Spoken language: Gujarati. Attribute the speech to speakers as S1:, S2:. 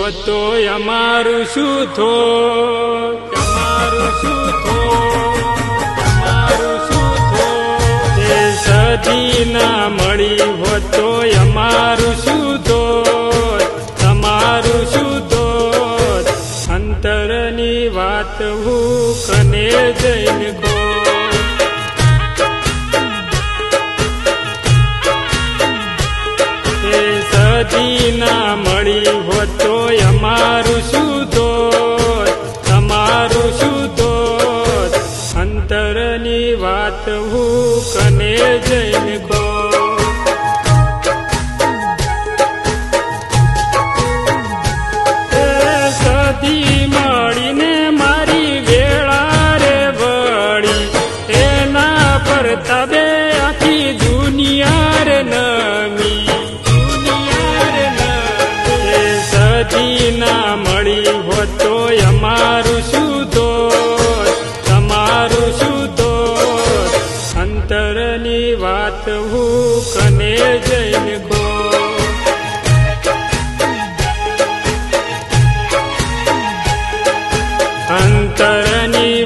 S1: તો અમારું શું થોત, અમારું શું થોત, અમારું શું થોત. એ સદી ના મળી હોત તો અમારું શું થોત, તમારું શું થોત. અંતરની વાત હું કને જઈને કહું. સદી ના મળી હોત તો અમારું શું થોત, તમારું શું થોત. અંતરની વાત હું કને જઈને કહું. સદી મળીને મારી વેળા રે વળી, એના પર તબે આખી દુનિયા રે નમી. સદી ના મળી હોત તો અમારું શું થોત, તમારું શું થોત. અંતરની વાત હું કને જઈને કહું. અંતરની